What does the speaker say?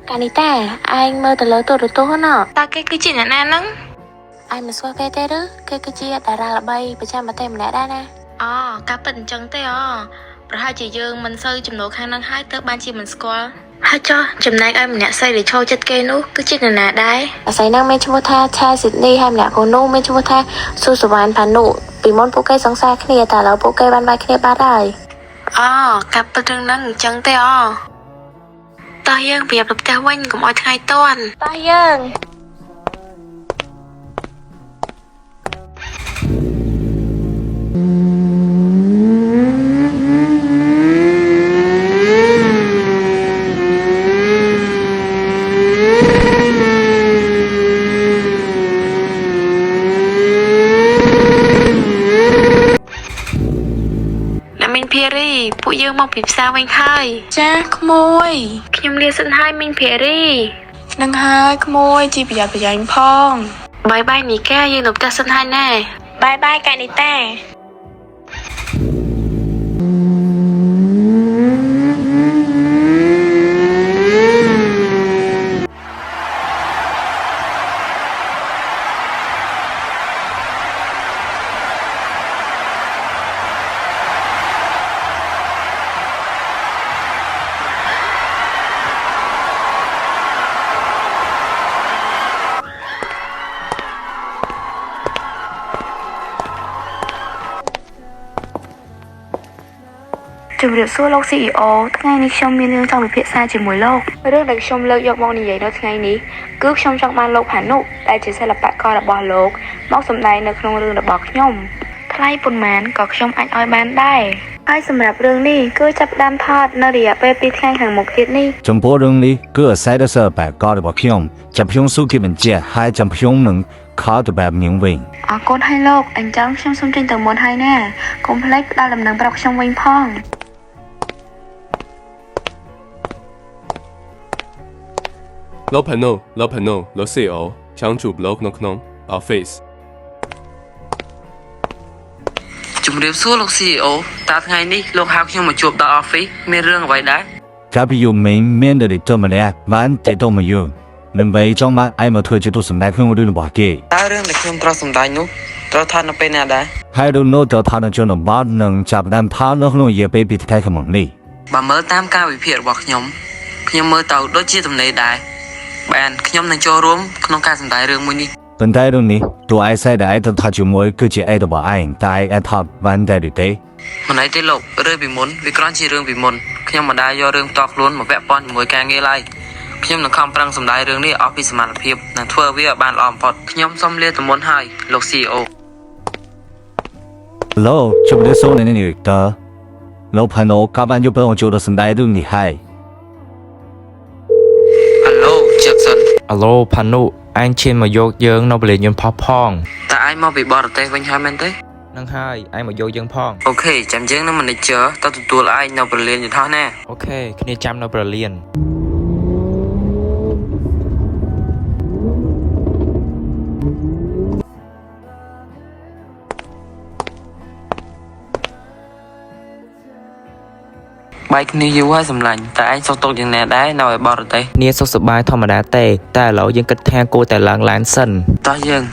Cả ní ta, anh mơ từ lớn tuổi được tốt hơn à? Ta cái chuyện này nè nâng. Anh mà xóa cái tê đó, cái chia đã ra là bay, bởi cha mà tem nè đa nè. Cá bình chân tê rồi hai chị dương mình xây chùm nổ khang năng hai tớ ban chi mình score. Hai cho, chùm này em nè xây để cho chất kê nú, cứ chuyện này nè đai. Ở xây năng men chung tha, cha Sydney hai nè cô nô men chung tha, su sủ bàn phản nụ, vì môn bộ cây sống xa kia ta là bộ cây ban vai kia ba đài. Cá bình nâng chân tê ta dương việc lập ta quanh của mọi ngày toàn. Ta dương. Perry ពួកយើងមកពីផ្សារវិញហើយចាក្មួយខ្ញុំលាសិនហើយមីង Perry នឹងហើយក្មួយជីប្រយ័ត្នប្រយែងផងបាយបាយនីកាយើងនៅផ្ទះសិនហើយណែបាយបាយកែនីតា ជំរាបសួរលោក CEO ថ្ងៃនេះខ្ញុំមានរឿងចង់ពិភាក្សាជាមួយលោករឿងដែលខ្ញុំលើកយកមកនិយាយនៅថ្ងៃនេះគឺខ្ញុំចង់បានលោកផានុដែលជាសិល្បកររបស់លោកមកសម្ដែងនៅក្នុងរឿងរបស់ខ្ញុំថ្លៃប៉ុន្មានក៏ខ្ញុំអាចឲ្យបានដែរហើយសម្រាប់រឿងនេះគឺចាប់ផ្ដើមថតនៅរយៈពេល2ថ្ងៃខាងមុខទៀតនេះចំពោះរឿងនេះគឺអាស្រ័យដល់សិល្បកររបស់ខ្ញុំចាំខ្ញុំស៊ូគីបញ្ជាក់ហើយចាំខ្ញុំនឹងខលទៅបែបញឹងវិញអរគុណហើយលោកអញ្ចឹងខ្ញុំសូមចេញទៅមុនហើយណាកុំភ្លេចផ្ដល់ដំណឹងប្រាប់ខ្ញុំវិញផង老朋友，老 CEO， 창조 blogក្នុង office ជំរាបសួរលោក CEO តើថ្ងៃនេះលោកហៅខ្ញុំមកជួបដល់ office មានរឿងអ្វីដែរកាពីយូមេមានតែទៅម្នាក់បានតែទៅមកយូនឹងបីចង់មកអីមកធ្វើជាទូសម្ដែងក្នុងរឿងរបស់គេតើរឿងដែលខ្ញុំត្រូវសម្ដែងនោះត្រូវថតនៅពេលណាដែរហើយរឿងនោះត្រូវថតនៅជនបទនឹងចាប់ដើមថតនៅក្នុងរយៈពេល2ថ្ងៃខាងមុខនេះបើមើលតាមការវិភាគរបស់ខ្ញុំមើលទៅដូចជាទំនេរដែរបានខ្ញុំនឹងចូលរួមក្នុងការសម្ដែងរឿងមួយនេះប៉ុន្តែរឿងនេះតួឯកស្អីដែលឯងទៅថតជាមួយគឺជាឯករបស់ឯងតែឯងថតបានតែទេមិនអីទេលោករឿងពីមុនវាគ្រាន់ជារឿងពីមុនខ្ញុំមិនដែលយករឿងតខ្លួនមកពាក់ព័ន្ធជាមួយការងារឡើយខ្ញុំនឹងខំប្រឹងសម្ដែងរឿងនេះអស់ពីសមត្ថភាពនិងធ្វើវាឲ្យបានល្អបំផុតខ្ញុំសូមលាទៅមុនហើយលោក CEO លោកជំរាបសួរអ្នកនាងតើលោកផាណូកាបានយកពេលមកចូលដល់សម្ដែងរឿងនេះហើយអាឡូផានុអញឈានមកយកយើងនៅពលានយន្តផុសផងតើអញមកពីបរទេសវិញហើយមែនទេនឹងហើយអញមកយកយើងផងអូខេចាំយើងនឹង manager ទៅទទួលឯងនៅពលានយន្តហោះណាអូខេគ្នាចាំនៅពលានបាយគ្នាយូរហើយសម្លាញ់តែឯងសុខទុក្ខយ៉ាងណាដែរនៅឯបរទេសនាងសុខសប្បាយធម្មតាទេតែឥឡូវយើងគិតថាគួរតែឡើងឡានសិនតោះយើង